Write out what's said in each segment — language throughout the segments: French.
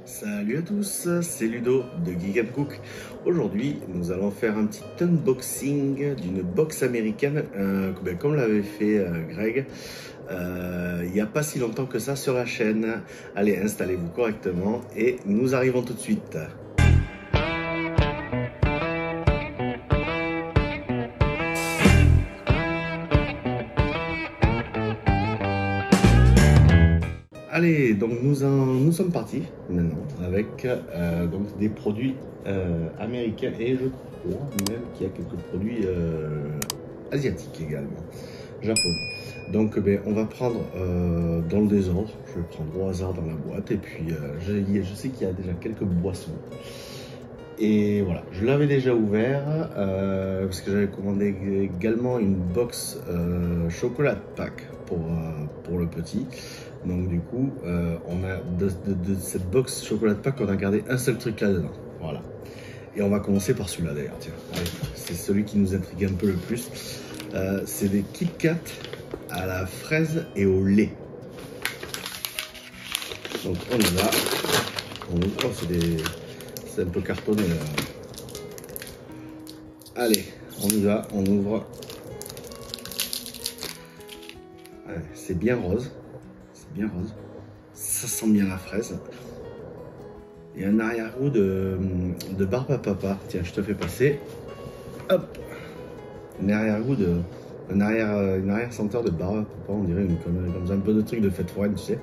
Salut à tous, c'est Ludo de Geek & Cook. Aujourd'hui, nous allons faire un petit unboxing d'une box américaine, comme l'avait fait Greg il n'y a pas si longtemps que ça sur la chaîne. Allez, installez-vous correctement et nous arrivons tout de suite. Allez, donc nous sommes partis maintenant avec donc des produits américains et je crois même qu'il y a quelques produits asiatiques également, japonais. Donc on va prendre dans le désordre, je vais prendre au hasard dans la boîte et puis je sais qu'il y a déjà quelques boissons. Et voilà, je l'avais déjà ouvert parce que j'avais commandé également une box chocolat pack pour le petit. Donc du coup, on a de cette box chocolat pack, on a gardé un seul truc là-dedans. Voilà. Et on va commencer par celui-là d'ailleurs. Tiens, c'est celui qui nous intrigue un peu le plus. C'est des Kit Kat à la fraise et au lait. Donc on y va. Oh, c'est un peu cartonné là. Allez, on y va, on ouvre. C'est bien rose. C'est bien rose. Ça sent bien la fraise. Et un arrière-goût de barbe à papa. Tiens, je te fais passer. Hop. Un arrière-goût une arrière-senteur de barbe à papa. On dirait comme un peu de truc de fête foraine, tu sais.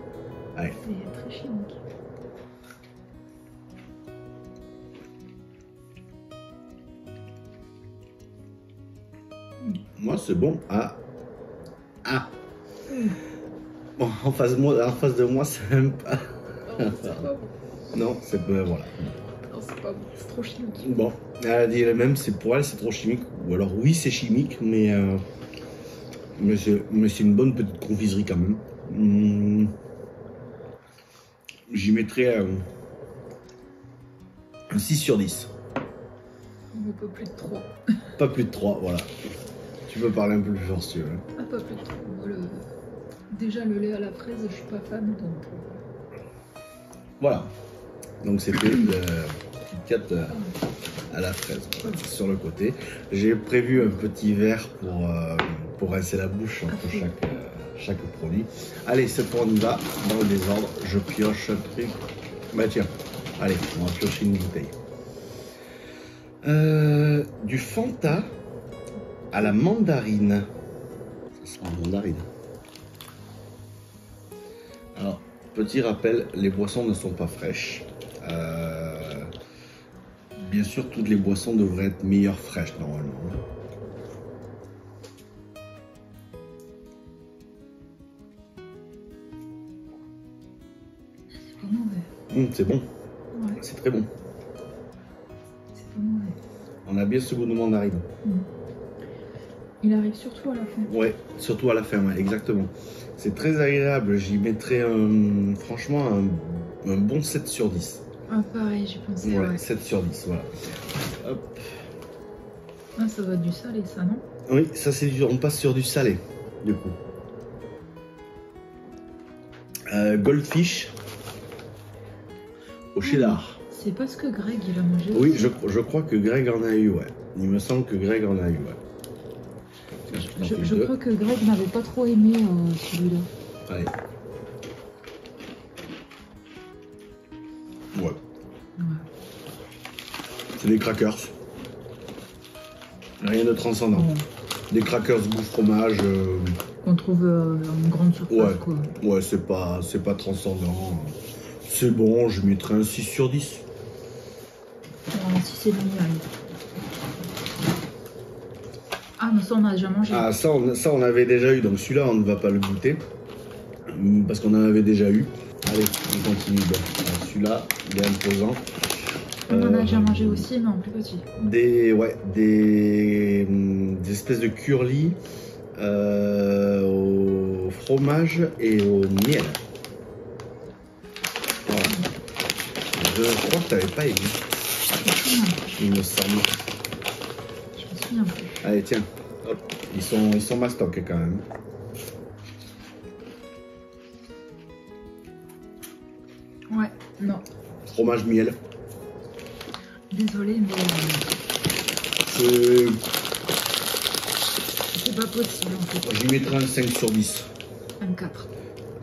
Allez. C'est très chimique. Moi, c'est bon. Bon, en face de moi, c'est même pas. Non, c'est pas. Voilà. Non, c'est pas bon, c'est trop chimique. Bon, elle a dit elle-même, c'est pour elle, c'est trop chimique. Ou alors, oui, c'est chimique, mais c'est une bonne petite confiserie quand même. J'y mettrais un 6 sur 10. Pas plus de 3. Pas plus de 3, voilà. Tu peux parler un peu plus fort si tu veux. Ah, pas plus de 3. Déjà, le lait à la fraise, je suis pas fan, donc. Voilà. Donc c'était le Kit Kat à la fraise sur le côté. J'ai prévu un petit verre pour rincer la bouche entre chaque produit. Allez, cette fois on y va dans le désordre. Je pioche un truc. Bah tiens, allez, on va piocher une bouteille. Du Fanta à la mandarine. Ça sent la mandarine. Alors, petit rappel, les boissons ne sont pas fraîches. Bien sûr, toutes les boissons devraient être meilleures fraîches normalement. C'est pas mauvais. C'est bon. Ouais. C'est très bon. C'est pas mauvais. On a bien ce goût de mandarine. Il arrive surtout à la fin. Ouais, surtout à la fin, ouais, exactement. C'est très agréable. J'y mettrais franchement un bon 7 sur 10. Ah, pareil, j'ai pensé. Ouais, Ouais. 7 sur 10, voilà. Hop. Ah, ça va être du salé, ça, non? Oui, ça c'est on passe sur du salé, du coup. Goldfish au cheddar. C'est pas ce que Greg, il a mangé. Oui, aussi. je crois que Greg en a eu, ouais. Il me semble que Greg en a eu, ouais. Tiens, Je crois que Greg n'avait pas trop aimé celui-là. Allez. Ouais. C'est des crackers. Rien de transcendant. Ouais. Des crackers goût fromage. On trouve en grande surface, Ouais. quoi. Ouais, c'est pas transcendant. C'est bon, je mettrais un 6 sur 10. Si c'est demi, allez. Ah, mais ça, on a déjà mangé. Ah, ça on avait déjà eu, donc celui-là, on ne va pas le goûter. Parce qu'on en avait déjà eu. Allez, on continue. Bon, celui-là, il est imposant. On en a déjà mangé aussi, mais en plus petit. Des espèces de curly au fromage et au miel. Voilà. Je crois que tu n'avais pas aimé. Il me semble. Je me souviens plus. Allez, tiens. Hop. Ils sont mastoc quand même. Ouais, non. fromage miel. Désolée, mais C'est c'est pas possible en fait. J'y mettrai un 5 sur 10. Un 4.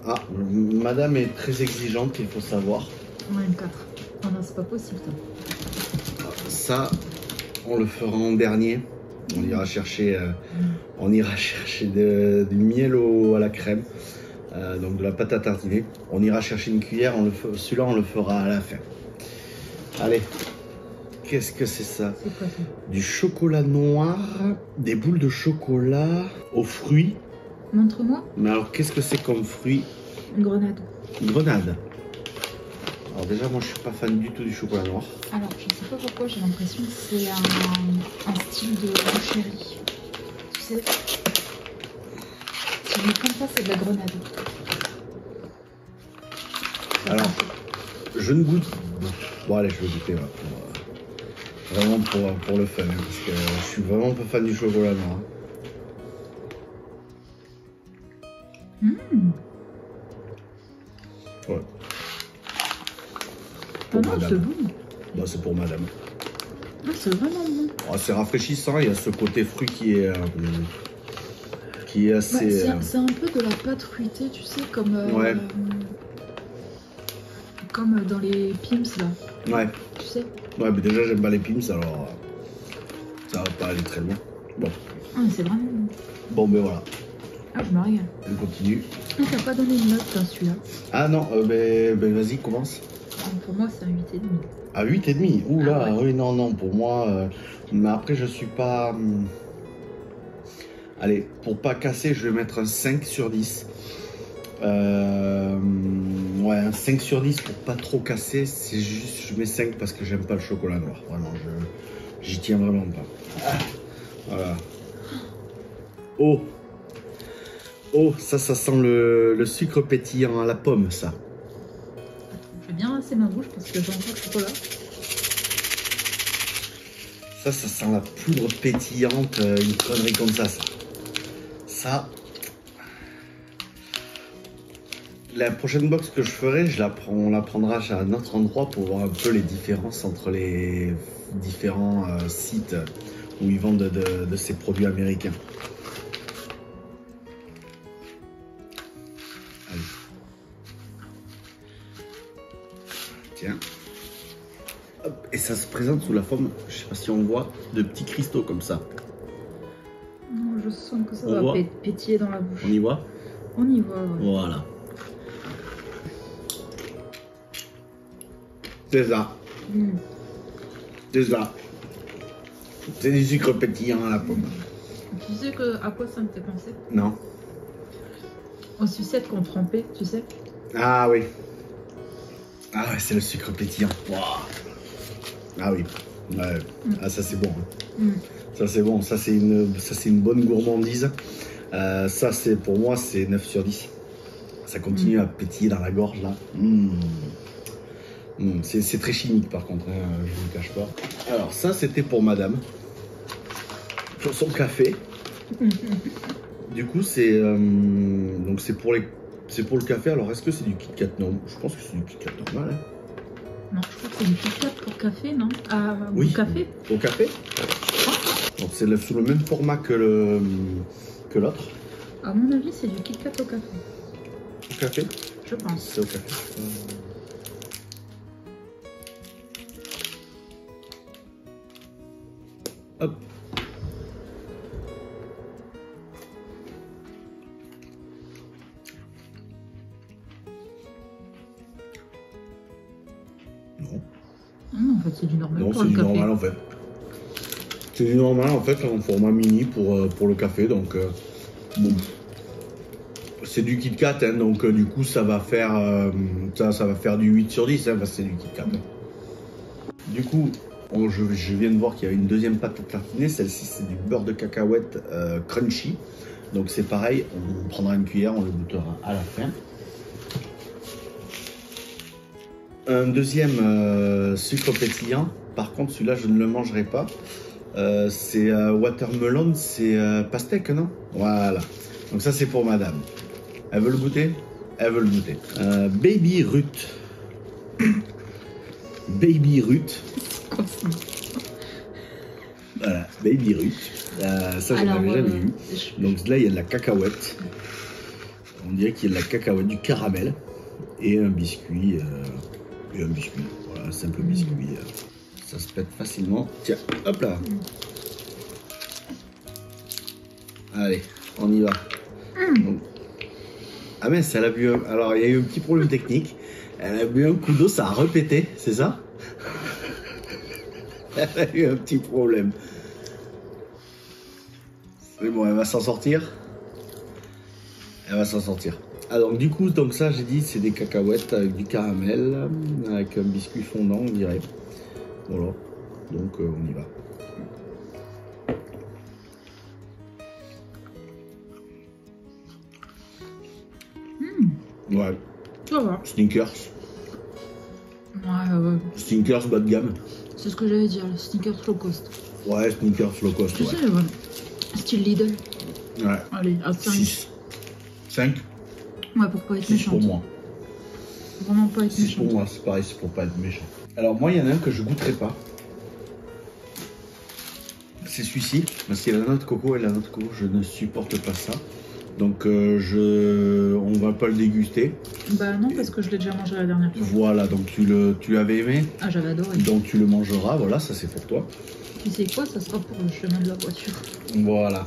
Ah, madame est très exigeante, il faut savoir. Ouais, un 4. Non, non, c'est pas possible ça. Ça, on le fera en dernier. On ira chercher, du miel à la crème, donc de la pâte à tartiner. On ira chercher une cuillère, celui-là on le fera à la fin. Allez, qu'est-ce que c'est ça? C'est quoi ça? Du chocolat noir, des boules de chocolat aux fruits. Montre-moi. Mais alors qu'est-ce que c'est comme fruit? Une grenade. Une grenade. Alors déjà, moi je suis pas fan du tout du chocolat noir. Alors, je sais pas pourquoi, j'ai l'impression que c'est un style de chéri. Tu sais, si je mets comme ça, c'est de la grenade. Alors, je ne goûte. Bon, allez, je vais goûter là, vraiment pour le fun, hein, parce que je suis vraiment pas fan du chocolat noir. Ouais. Ah non, c'est bon. Bah, c'est pour madame. Ah, c'est vraiment bon. Oh, c'est rafraîchissant, il y a ce côté fruit qui est assez. C'est un peu de la pâte fruitée, tu sais, comme, Ouais. Comme dans les Pims là. Ouais. Tu sais. Ouais, mais déjà j'aime pas les Pims, alors ça va pas aller très loin. Bon. Ah, mais c'est vraiment bon. Bon, ben voilà. Ah, je me régale. On continue. Ah, t'as pas donné une note dans celui-là. Ah non, ben vas-y, commence. Ah, pour moi, c'est un 8,5. À 8,5. Oula, Ah ouais. oui, non, pour moi. Mais après, je suis pas. Allez, pour pas casser, je vais mettre un 5 sur 10. Ouais, un 5 sur 10 pour pas trop casser. C'est juste, je mets 5 parce que j'aime pas le chocolat noir. Vraiment, j'y tiens vraiment pas. Voilà. Oh! Oh, ça sent le sucre pétillant à la pomme, ça. Je vais bien rincer ma bouche parce que j'entends le chocolat. Ça sent la poudre pétillante, une connerie comme ça. Ça. La prochaine box que je ferai, on la prendra à un autre endroit pour voir un peu les différences entre les différents sites où ils vendent de ces produits américains. Allez. Tiens. Hop. Et ça se présente sous la forme, je sais pas si on le voit, de petits cristaux comme ça. Non, je sens que ça On va voit pétiller dans la bouche. On y voit? On y voit, ouais. Voilà. C'est ça. C'est ça. C'est du sucre pétillant à la pomme. Tu sais à quoi ça me fait penser? Non. Aux sucettes qu'on trempait, tu sais? Ah oui. Ah ouais, c'est le sucre pétillant. Wow. Ah oui. Ouais. Ah, ça c'est bon. Hein. Ça c'est bon. Ça c'est une bonne gourmandise. Ça c'est pour moi c'est 9 sur 10. Ça continue à pétiller dans la gorge là. C'est très chimique par contre, hein, je ne vous le cache pas. Alors ça c'était pour madame. Pour son café. Du coup c'est donc c'est pour le café. Alors est-ce que c'est du Kit Kat? Non, je pense que c'est du Kit Kat normal. Hein. Non, je crois que c'est du Kit Kat pour café, non? Ah, oui. Café. Pour café. Donc c'est sous le même format que l'autre. À mon avis, c'est du Kit Kat au café. Au café? Je pense. C'est au café. Hop. Non. Non, en fait, c'est du normal Non, pour c'est le du café. normal en fait. C'est du normal en fait en format mini pour le café. Donc bon. C'est du Kit Kat, hein, donc du coup ça va faire ça va faire du 8 sur 10 hein, parce que c'est du Kit Kat. Du coup, je viens de voir qu'il y a une deuxième pâte à tartiner. Celle-ci c'est du beurre de cacahuète crunchy. Donc c'est pareil, on prendra une cuillère, on le goûtera à la fin. Un deuxième sucre pétillant. Par contre celui-là je ne le mangerai pas. C'est watermelon, c'est pastèque, non? Voilà. Donc ça c'est pour madame. Elle veut le goûter? Elle veut le goûter. Baby Ruth. Baby Ruth. Quoi, ça? Voilà, Baby Ruth. Ça, j'en avais jamais vu. Donc là, il y a de la cacahuète. On dirait qu'il y a de la cacahuète, du caramel et un biscuit. Voilà, un simple biscuit. Ça se pète facilement. Tiens, hop là. Allez, on y va. Donc, ah mince, elle a bu un... Alors, il y a eu un petit problème technique. Elle a bu un coup d'eau, ça a repété, c'est ça? Elle a eu un petit problème. Mais bon, elle va s'en sortir. Elle va s'en sortir. Ah, donc du coup, donc ça, j'ai dit, c'est des cacahuètes avec du caramel, avec un biscuit fondant, on dirait. Voilà. Donc, on y va. Ouais. Ça va. Snickers. Ouais. Snickers bas de gamme. C'est ce que j'allais dire, le sneakers low cost. Ouais, Snickers low cost. Tu Ouais. sais, style Lidl. Ouais. Allez, à 5. 6. 5. Ouais, pour pas être 6 méchante. pour moi. Vraiment pas être 6 méchante. pour moi, c'est pareil, c'est pour pas être méchant. Alors moi, il y en a un que je goûterai pas. C'est celui-ci, parce qu'il y a la noix de coco et la noix de coco, je ne supporte pas ça. Donc on va pas le déguster. Bah non, parce que je l'ai déjà mangé la dernière fois. Voilà, donc tu l'avais aimé, Ah, j'avais adoré. donc tu le mangeras, voilà, ça c'est pour toi. Tu sais quoi, ça sera pour le chemin de la voiture. Voilà.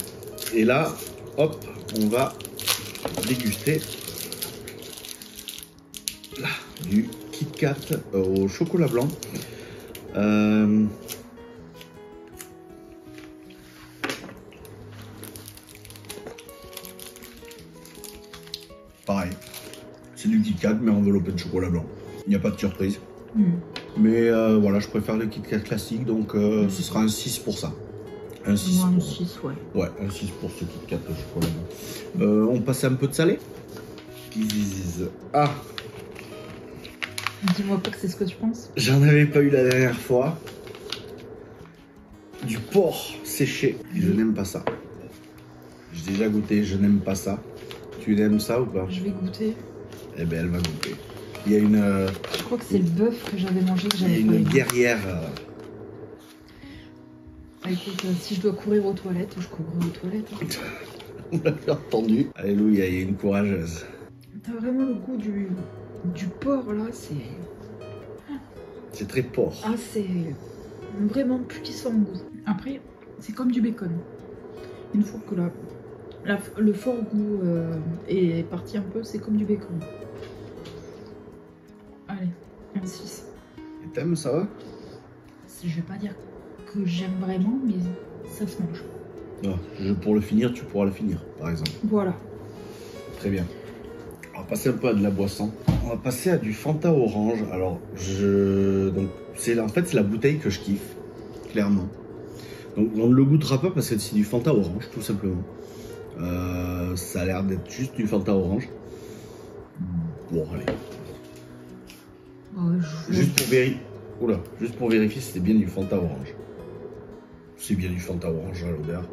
Et là, hop, on va déguster là, du Kit Kat au chocolat blanc. Pareil, c'est du Kit Kat mais enveloppé de chocolat blanc. Il n'y a pas de surprise. Mais voilà, je préfère le Kit Kat classique, donc ce sera un 6 pour ça. Un 6 Moi, un pour... 6, ouais. Ouais, un 6 pour ce Kit Kat de chocolat blanc. On passe un peu de salé. Ah, Dis-moi pas que c'est ce que tu penses. j'en avais pas eu la dernière fois. Du porc séché. Je n'aime pas ça. J'ai déjà goûté, je n'aime pas ça. Tu aimes ça ou pas? Je vais goûter. Eh ben, elle va goûter. Il y a une, Je crois que c'est le bœuf que j'avais mangé que il y a j'avais pas une aimé. guerrière. Ah, écoute, si je dois courir aux toilettes, je courrai aux toilettes. On l'avait entendu. Alléluia, il y a une courageuse. T'as vraiment le goût du porc là, c'est. C'est très porc. Ah, c'est vraiment puissant au goût. Après, c'est comme du bacon. Une fois que le fort goût est parti un peu, c'est comme du bacon. Allez, un 6. Et t'aimes, ça va? Je vais pas dire que j'aime vraiment, mais ça se mange. Pour le finir, tu pourras le finir, par exemple. Voilà. Très bien. On va passer un peu à de la boisson. On va passer à du Fanta orange. Alors, donc, en fait, c'est la bouteille que je kiffe, clairement. Donc, on ne le goûtera pas parce que c'est du Fanta orange, tout simplement. Ça a l'air d'être juste du Fanta orange. Bon, allez. Ouais, Juste pour vérifier si c'est bien du Fanta orange. C'est bien du Fanta orange à l'odeur.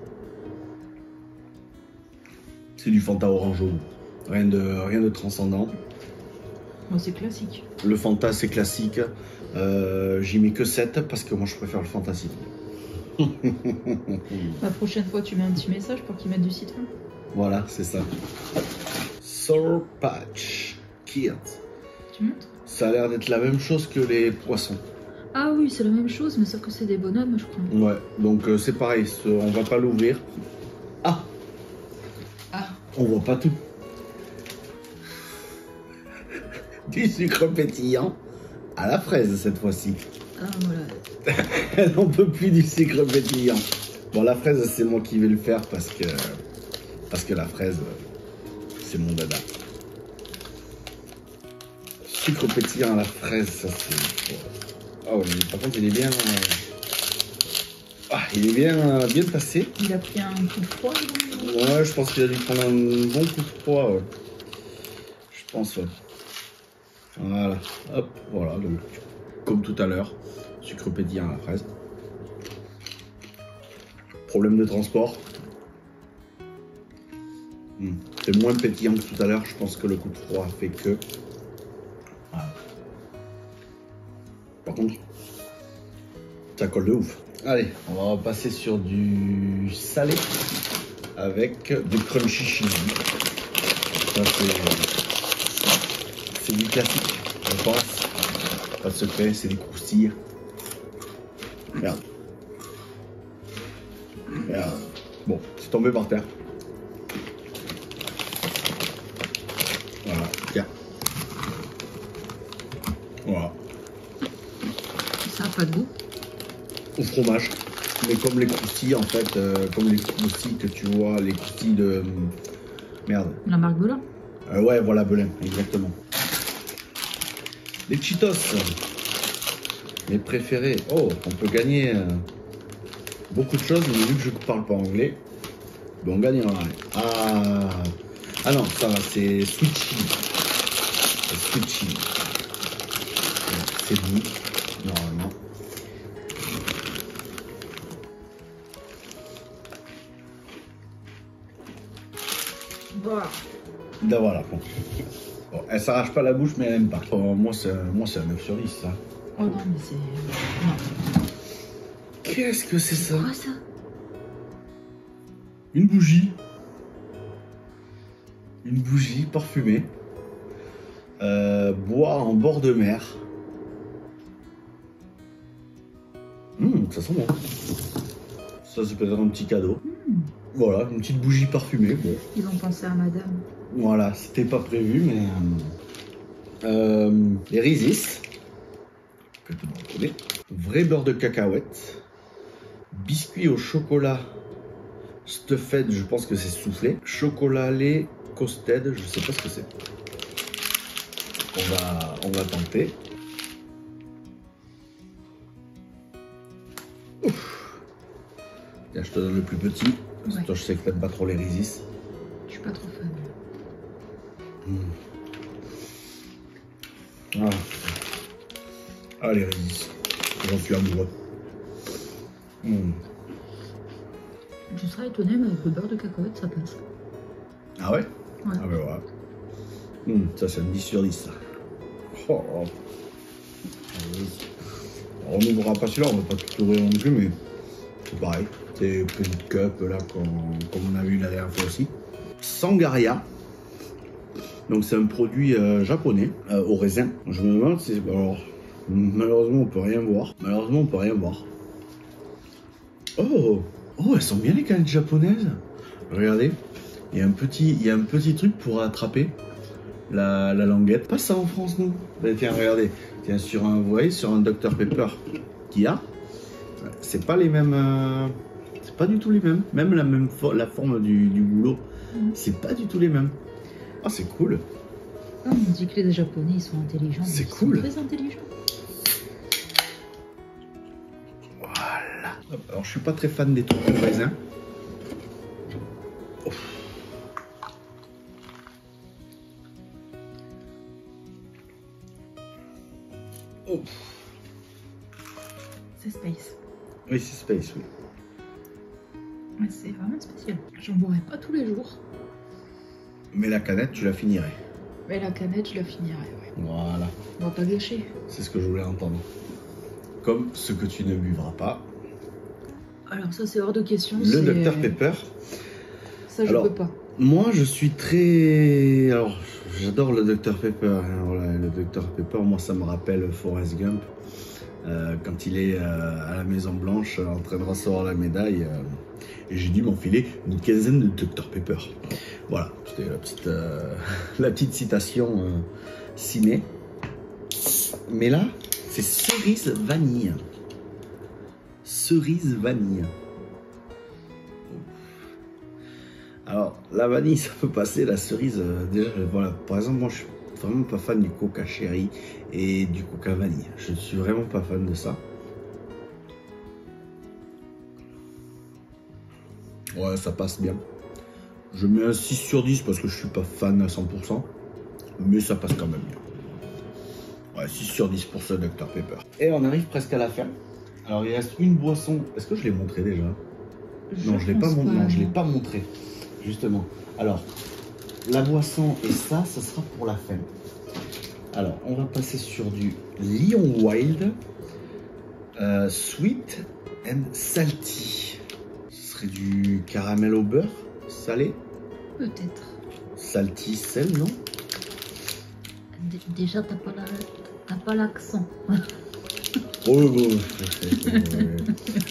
C'est du Fanta orange au goût. Rien de transcendant. Bon, c'est classique. Le Fanta, c'est classique. J'y mets que 7 parce que moi, je préfère le Fanta citron. La prochaine fois, tu mets un petit message pour qu'ils mettent du citron. Voilà, c'est ça. Sour Patch Kids. Tu montres? Ça a l'air d'être la même chose que les poissons. Ah oui, c'est la même chose, mais sauf que c'est des bonhommes, je crois. Ouais, donc c'est pareil, on va pas l'ouvrir. Ah, on voit pas tout. Du sucre pétillant à la fraise cette fois-ci. Ah voilà. Elle n'en peut plus du sucre pétillant. Bon, la fraise, c'est moi qui vais le faire parce que la fraise, c'est mon dada. Sucre pétillant à la fraise, ça c'est... Ah ouais, mais par contre, il est bien... il est bien passé. Il a pris un coup de froid. Ouais, je pense qu'il a dû prendre un bon coup de froid. Ouais. Je pense, ouais. Voilà, hop, voilà, donc comme tout à l'heure, sucre pétillant à la fraise. Problème de transport. C'est moins pétillant que tout à l'heure, je pense que le coup de froid a fait que... Voilà. Par contre, ça colle de ouf. Allez, on va passer sur du salé avec du crunchy chili. Ça, c'est du classique, je pense. Pas de secret, c'est des croustilles. Merde. Merde. Bon, c'est tombé par terre. Voilà, tiens. Voilà. Ça n'a pas de goût. Au fromage. Mais comme les croustilles, en fait, comme les croustilles que tu vois, les croustilles de... Merde. La marque Belin. Ouais, voilà, Belin, exactement. Les Cheetos. Mes préférés. Oh, on peut gagner beaucoup de choses, mais vu que je ne parle pas anglais, bon, on gagnera. Ah non, ça va, c'est Sweet Chili. Sweet Chili. C'est bon, normalement. Voilà. Ben voilà. Bon, elle s'arrache pas la bouche, mais elle aime pas. Moi, c'est un 9 sur 10, ça. Oh non, mais c'est... Non. Qu'est-ce que c'est ça? Quoi ça? Une bougie. Une bougie parfumée. Bois en bord de mer. Ça sent bon. Ça, c'est peut-être un petit cadeau. Voilà, une petite bougie parfumée. Bon. Ils ont pensé à madame. Voilà, c'était pas prévu, mais... les Reese's. Que tout le monde connaît. Vrai beurre de cacahuète. Biscuit au chocolat stuffed, je pense que c'est soufflé. Chocolat lait Costed, je sais pas ce que c'est. On va tenter. Ouf. Tiens, je te donne le plus petit. Parce que toi, je sais que t'aimes pas trop les Reese's. Je suis pas trop fan. Ah, les Reese's. J'en suis amoureux. Je serais étonnée, mais avec le beurre de cacahuète, ça passe. Ah ouais? Ouais. Ah ben voilà. Ça, c'est un 10 sur 10, ça. Oh. On n'ouvrira pas celui-là, on va pas tout ouvrir non plus, mais c'est pareil. C'est petite cup, là, comme on a vu la dernière fois aussi. Sangaria. Donc, c'est un produit japonais, au raisin. Je me demande si... Alors, malheureusement, on peut rien voir. Oh, elles sont bien les canettes japonaises. Regardez, il y a un petit truc pour attraper la languette. Pas ça en France, non? Ben, tiens, regardez. Tiens, vous voyez, sur un Dr Pepper qu'il y a, c'est pas les mêmes... c'est pas du tout les mêmes. Même la forme du goulot, c'est pas du tout les mêmes. Ah, c'est cool. Oh, on dit que les Japonais, ils sont intelligents. C'est cool. Ils sont très intelligents. Voilà. Alors, je suis pas très fan des trucs au raisin. C'est space. Oui, c'est space, oui. Ouais, c'est vraiment spécial. J'en boirais pas tous les jours. Mais la canette, tu la finirais. Mais la canette, je la finirais, ouais. Voilà. On va pas gâcher. C'est ce que je voulais entendre. Comme ce que tu ne buvras pas. Alors ça, c'est hors de question. Le Dr Pepper. Ça, je peux pas. Moi, je suis très... Alors, j'adore le Dr Pepper. Voilà, le Dr Pepper, moi, ça me rappelle Forrest Gump. Quand il est à la Maison Blanche, en train de recevoir la médaille. Et j'ai dû m'enfiler une quinzaine de Dr Pepper. Voilà, c'était la petite citation ciné. Mais là, c'est cerise vanille. Cerise vanille. Alors, la vanille, ça peut passer. La cerise, déjà, voilà. Par exemple, moi, je suis vraiment pas fan du coca chéri et du coca vanille. Je suis vraiment pas fan de ça. Ouais, ça passe bien. Je mets un 6 sur 10 parce que je suis pas fan à 100%. Mais ça passe quand même bien. Ouais, 6 sur 10 pour ce Dr Pepper. Et on arrive presque à la fin. Alors, il reste une boisson. Est-ce que je l'ai montré déjà? Non, je l'ai pas montré. Justement. Alors, la boisson et ça sera pour la fin. Alors, on va passer sur du Lion Wild. Sweet and salty. Ce serait du caramel au beurre salé. Peut-être. Salty, sel, non? Déjà, t'as pas l'accent. Oh.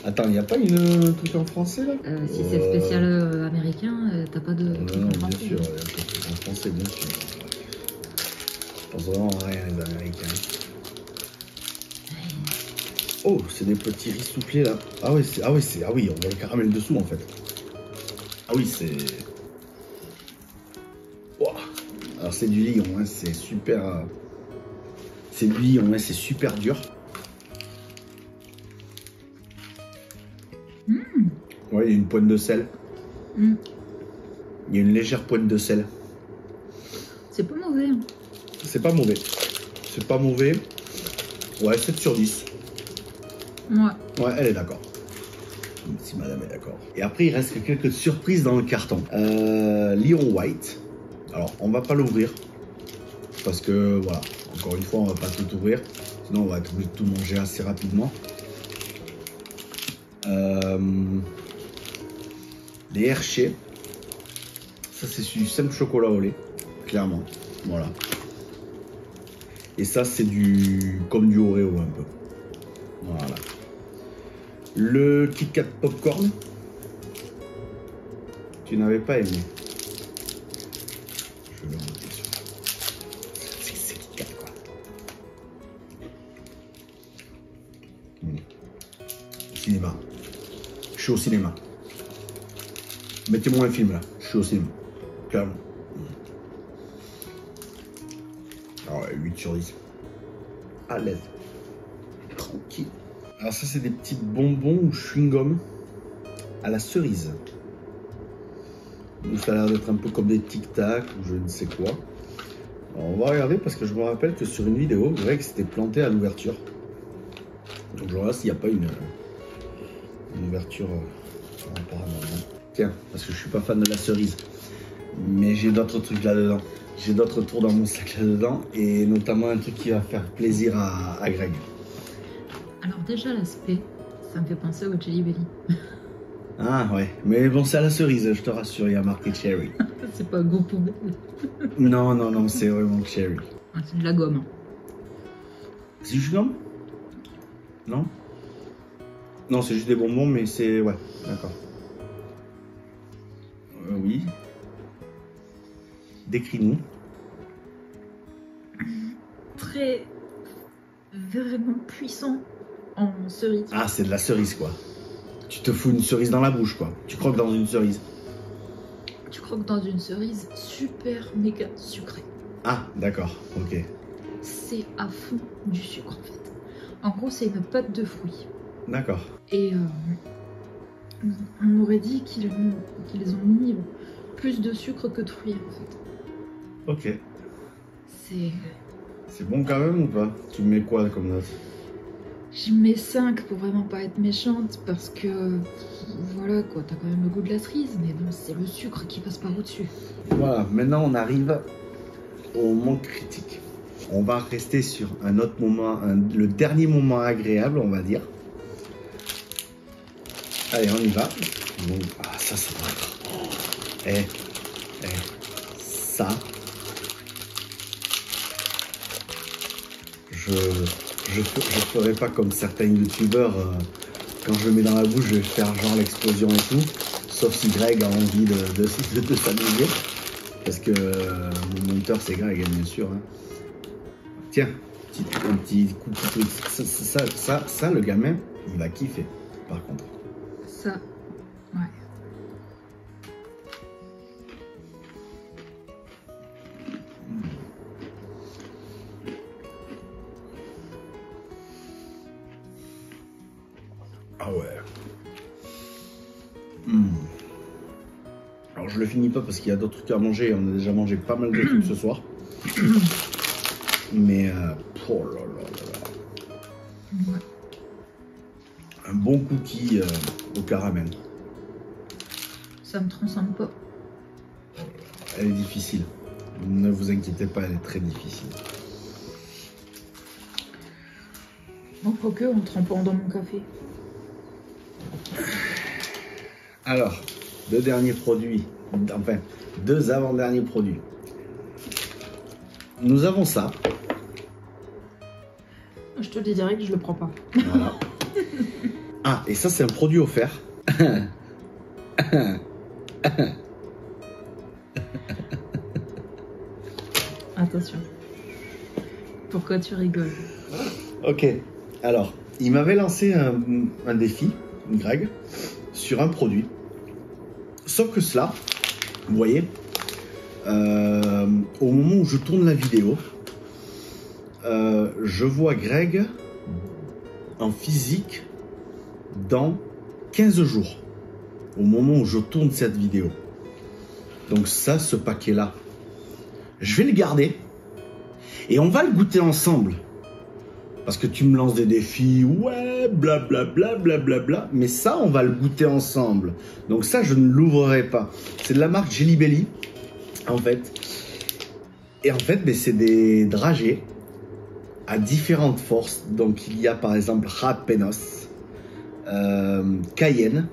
Attends, il n'y a pas une truc en français là? Si c'est spécial américain, t'as pas de. Non, bien sûr, il y a un truc en français, bien sûr. Je pense vraiment à rien, les Américains. Oh, c'est des petits riz soufflés là. Ah oui, on voit le caramel dessous en fait. Ah oui, c'est. Wow. Alors c'est du Lion, hein, c'est super. C'est du Lion, hein, c'est super dur. Ouais, il y a une pointe de sel. Il y a une légère pointe de sel. C'est pas mauvais. Hein. C'est pas mauvais. C'est pas mauvais. Ouais, 7 sur 10. Ouais, elle est d'accord. Si madame est d'accord. Et après, il reste quelques surprises dans le carton. Lion White. Alors, on va pas l'ouvrir. Parce que, voilà, encore une fois, on va pas tout ouvrir. Sinon, on va être obligé de tout manger assez rapidement. Les Hershey. Ça, c'est du simple chocolat au lait. Clairement. Voilà. Et ça, c'est comme du Oreo un peu. Voilà. Le Kit Kat Popcorn. Tu n'avais pas aimé. Je vais le noter sur. C'est Kit Kat quoi. Cinéma. Je suis au cinéma. Mettez-moi un film là. Je suis au cinéma. Clairement. Ah ouais, 8 sur 10. À l'aise. Tranquille. Alors ça c'est des petits bonbons ou chewing-gum à la cerise. Donc ça a l'air d'être un peu comme des tic-tac ou je ne sais quoi. Alors, on va regarder parce que je me rappelle que sur une vidéo, Greg s'était planté à l'ouverture. Donc je regarde s'il n'y a pas une ouverture apparemment. Tiens, parce que je suis pas fan de la cerise. Mais j'ai d'autres trucs là-dedans. J'ai d'autres tours dans mon sac là-dedans. Et notamment un truc qui va faire plaisir à Greg. Alors déjà l'aspect, ça me fait penser au Jelly Belly. Ah ouais, mais bon c'est à la cerise, je te rassure, il y a marqué cherry. C'est pas goût poubelle. Non, c'est vraiment cherry. Ah, c'est de la gomme. C'est juste gomme? Non? Non, c'est juste des bonbons, mais c'est... Ouais, d'accord. Oui. Décris-nous. Très... vraiment puissant en cerise. Ah, c'est de la cerise, quoi. Tu te fous une cerise dans la bouche, quoi. Tu croques dans une cerise. Tu croques dans une cerise super méga sucrée. Ah, d'accord, ok. C'est à fond du sucre, en fait. En gros, c'est une pâte de fruits. D'accord. Et on aurait dit qu'ils ont mis plus de sucre que de fruits, en fait. Ok. C'est bon quand même ou pas? Tu mets quoi comme note? Je mets 5 pour vraiment pas être méchante parce que voilà quoi, t'as quand même le goût de la cerise, mais bon, c'est le sucre qui passe par au-dessus. Voilà, maintenant on arrive au moment critique. On va rester sur un autre moment, le dernier moment agréable, on va dire. Allez, on y va. Donc, ah, ça va être. Ça. Je ferai pas comme certains youtubeurs, quand je le mets dans la bouche, je vais faire genre l'explosion et tout. Sauf si Greg a envie de s'amuser. Parce que mon monteur c'est Greg, bien sûr. Hein. Tiens, un petit coup de couteau. Ça, le gamin, il va kiffer, par contre. Ça, ouais. Ah ouais. Alors je le finis pas parce qu'il y a d'autres trucs à manger. On a déjà mangé pas mal de trucs ce soir. Mais oh là là là là. Un bon cookie au caramel. Ça me transcende pas. Elle est difficile. Ne vous inquiétez pas, elle est très difficile. Donc, quoique, en trempant dans mon café. Alors, deux derniers produits, enfin, deux avant-derniers produits. Nous avons ça. Je te dis direct que je le prends pas. Voilà. Ah, et ça, c'est un produit offert. Attention. Pourquoi tu rigoles? Ok. Alors, il m'avait lancé un défi, Greg, sur un produit. Sauf que cela, vous voyez, au moment où je tourne la vidéo, je vois Greg en physique dans 15 jours, au moment où je tourne cette vidéo. Donc ça, ce paquet-là, je vais le garder et on va le goûter ensemble. Parce que tu me lances des défis, ouais, blablabla, blablabla. Mais ça, on va le goûter ensemble. Donc ça, je ne l'ouvrirai pas. C'est de la marque Jelly Belly, en fait. Et en fait, ben, c'est des dragées à différentes forces. Donc il y a par exemple Jalapenos, Cayenne.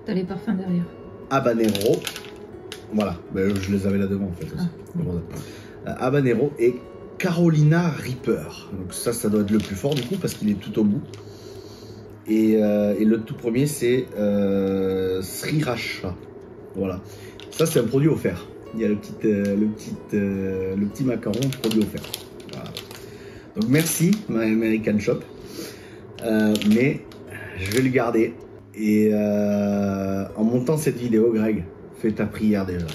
T'as les parfums derrière. Habanero. Voilà, ben, je les avais là devant en fait aussi. Habanero et Carolina Reaper. Donc ça doit être le plus fort du coup parce qu'il est tout au bout. Et le tout premier c'est Sriracha. Voilà. Ça c'est un produit offert. Il y a le petit macaron produit offert. Voilà. Donc merci My American Shop. Mais je vais le garder. Et en montant cette vidéo, Greg, fais ta prière déjà.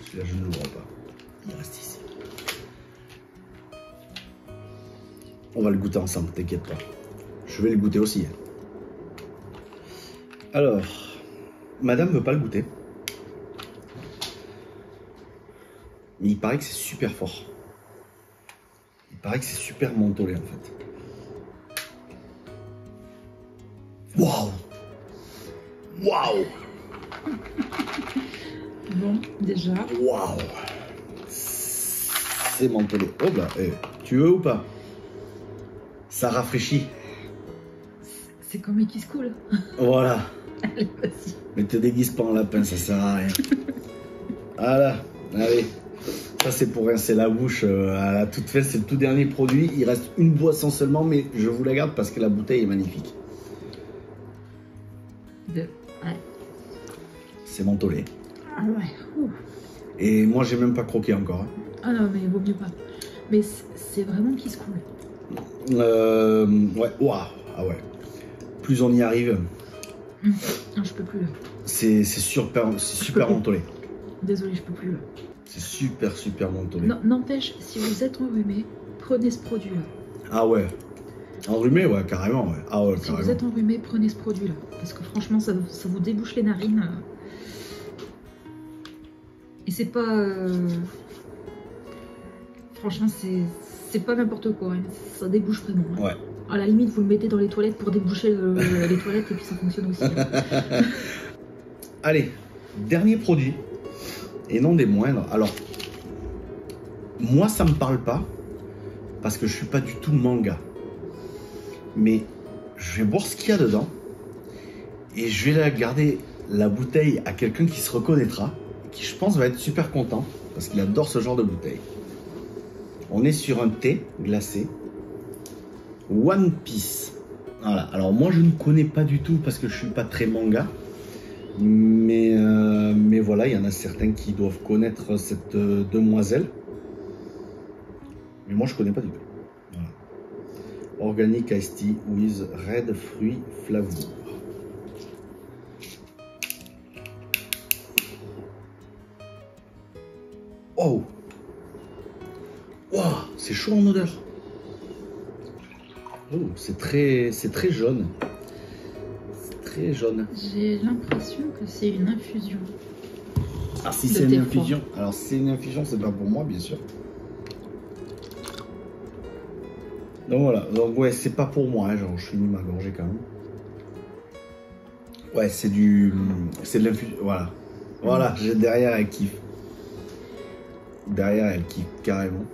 Celui-là je ne l'ouvre pas. Il reste ici. On va le goûter ensemble, t'inquiète pas. Je vais le goûter aussi. Alors, madame veut pas le goûter. Mais il paraît que c'est super fort. Il paraît que c'est super mentholé en fait. Waouh! Waouh! Bon, déjà. Waouh! C'est mentholé. Oh bah, tu veux ou pas? Ça rafraîchit. C'est comme les Kiss Cool. Voilà. Allez, vas-y. Mais te déguise pas en lapin, ça sert à rien. Voilà, allez. Ça c'est pour rincer la bouche à la toute fin, c'est le tout dernier produit. Il reste une boisson seulement, mais je vous la garde parce que la bouteille est magnifique. Ouais. C'est mentholé. Ah ouais. Ouh. Et moi j'ai même pas croqué encore. Hein. Ah non, mais il vaut mieux pas. Mais c'est vraiment Kiss Cool. Ouais, waouh, ah ouais. Plus on y arrive. Non, je peux plus là. C'est super mentholé. Désolée, je peux plus là. C'est super mentholé. N'empêche, si vous êtes enrhumé, prenez ce produit-là. Ah ouais. Enrhumé, ouais, carrément. Ouais. Ah ouais, si carrément. vous êtes enrhumé, prenez ce produit-là. Parce que franchement, ça vous débouche les narines. Et c'est pas... Franchement, c'est pas n'importe quoi. Hein. Ça débouche vraiment. Hein. Ouais. À la limite, vous le mettez dans les toilettes pour déboucher les toilettes et puis ça fonctionne aussi. Hein. Allez, dernier produit. Et non des moindres. Alors, moi, ça me parle pas. Parce que je suis pas du tout manga. Mais je vais voir ce qu'il y a dedans. Et je vais garder la bouteille à quelqu'un qui se reconnaîtra. Qui, je pense, va être super content. Parce qu'il adore ce genre de bouteille. On est sur un thé glacé. One Piece. Voilà. Alors, moi, je ne connais pas du tout parce que je suis pas très manga. Mais voilà, il y en a certains qui doivent connaître cette demoiselle. Mais moi, je connais pas du tout. Voilà. Organic Iced Tea with Red Fruit Flavor. Oh! Wow, c'est chaud en odeur. Oh, c'est très jaune. C'est très jaune. J'ai l'impression que c'est une infusion. Ah, si c'est une infusion. Alors, si c'est une infusion, c'est pas pour moi, bien sûr. Donc voilà. Donc ouais, c'est pas pour moi. Hein, genre, je finis ma gorgée quand même. Ouais, c'est de l'infusion. Voilà. Voilà, derrière, elle kiffe. Derrière, elle kiffe carrément.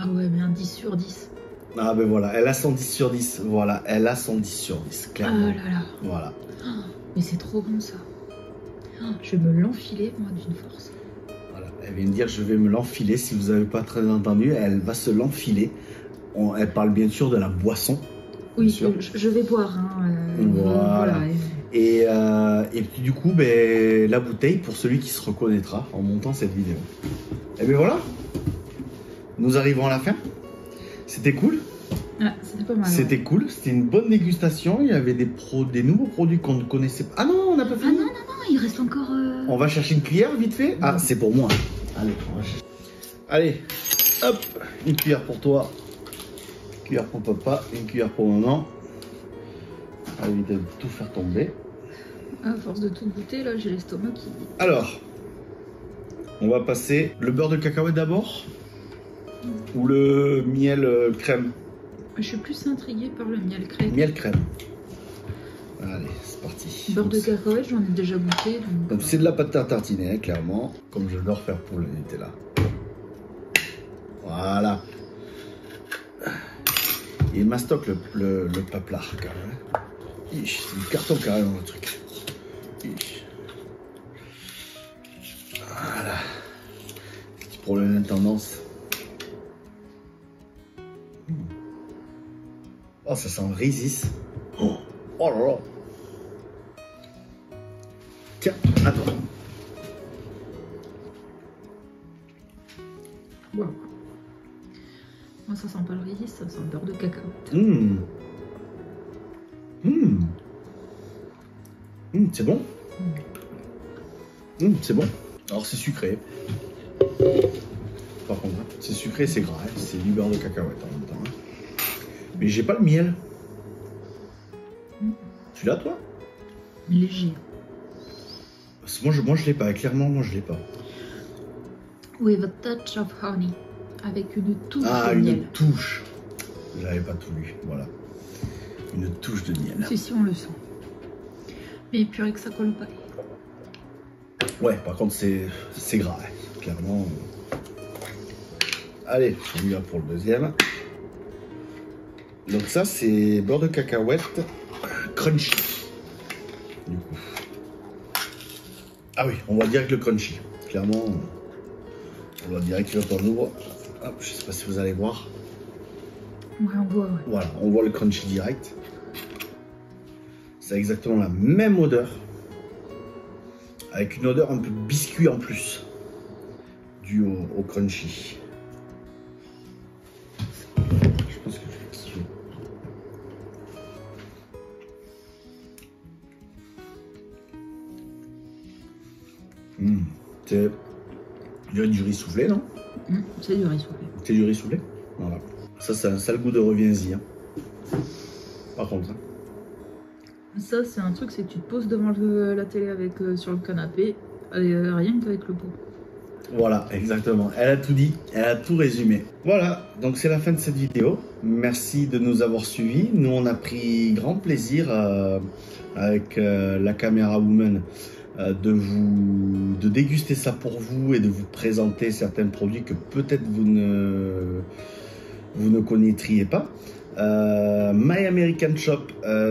Ah ouais, mais un 10 sur 10. Ah ben voilà, elle a son 10 sur 10. Voilà, elle a son 10 sur 10, clairement. Ah là là. Voilà. Oh, mais c'est trop bon ça. Oh, je vais me l'enfiler, moi, d'une force. Voilà, elle vient de dire je vais me l'enfiler. Si vous n'avez pas très entendu, elle va se l'enfiler. Elle parle bien sûr de la boisson. Oui, je vais boire. Hein, voilà. Et puis du coup, ben, la bouteille pour celui qui se reconnaîtra en montant cette vidéo. Et bien voilà, nous arrivons à la fin. C'était cool. Ah, c'était pas mal. C'était cool, c'était une bonne dégustation. Il y avait des nouveaux produits qu'on ne connaissait pas. Ah non, on n'a pas fini. Ah non, il reste encore... On va chercher une cuillère vite fait. Ah, c'est pour moi. Allez, on va chercher. Allez, hop, une cuillère pour toi. Une cuillère pour papa, une cuillère pour maman. À éviter de tout faire tomber. À force de tout goûter, là, j'ai l'estomac qui... Alors, on va passer le beurre de cacahuète d'abord ou le miel crème. Je suis plus intriguée par le miel crème. Miel crème. Allez, c'est parti. Beurre de cacahuète, j'en ai déjà goûté. Donc c'est de la pâte à tartiner, clairement, comme je dois faire pour le Nutella. Voilà. Il mastoc le paplard, quand même. C'est du carton carrément le truc. Voilà. Petit problème d'intendance. Oh, ça sent le risis. Oh là là. Tiens, à toi. Wow. Moi, ça sent pas le riz, ça sent le beurre de cacahuète. C'est bon. C'est bon. Alors c'est sucré. Par contre, c'est sucré, c'est gras. C'est du beurre de cacahuète en même temps. Mais j'ai pas le miel. Tu l'as toi? Léger. Parce que moi je l'ai pas. Clairement, moi je l'ai pas. With a touch of honey. Avec une touche de une miel. Touche. J'avais pas tout lu. Voilà. Une touche de miel. Si, on le sent. Mais purée que ça colle pas. Ouais, par contre c'est gras. Clairement. Allez, on y va pour le deuxième. Donc ça c'est beurre de cacahuète crunchy. Du coup. Ah oui, on voit direct le crunchy. Clairement, on voit direct quand on ouvre. Hop, je sais pas si vous allez voir. Ouais, on voit, ouais. Voilà, on voit le crunchy direct. C'est exactement la même odeur. Avec une odeur un peu biscuit en plus. Due au crunchy. Je pense que je vais kiffer. C'est du riz soufflé, non? C'est du riz soufflé. C'est du riz soufflé? Voilà. Ça a le goût de reviens-y. Hein. Par contre. Hein. Ça, c'est un truc, c'est que tu te poses devant la télé avec, sur le canapé, rien qu'avec le pot. Voilà, exactement. Elle a tout dit, elle a tout résumé. Voilà, donc c'est la fin de cette vidéo. Merci de nous avoir suivis. Nous, on a pris grand plaisir avec la caméra woman de déguster ça pour vous et de vous présenter certains produits que peut-être vous ne connaîtriez pas. My American Shop,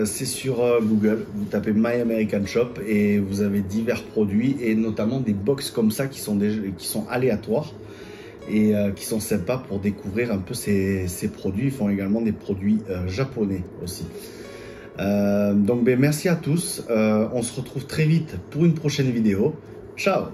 c'est sur Google. Vous tapez My American Shop et vous avez divers produits et notamment des box comme ça qui sont aléatoires et qui sont sympas pour découvrir un peu ces produits. Ils font également des produits japonais aussi. Donc merci à tous. On se retrouve très vite pour une prochaine vidéo. Ciao!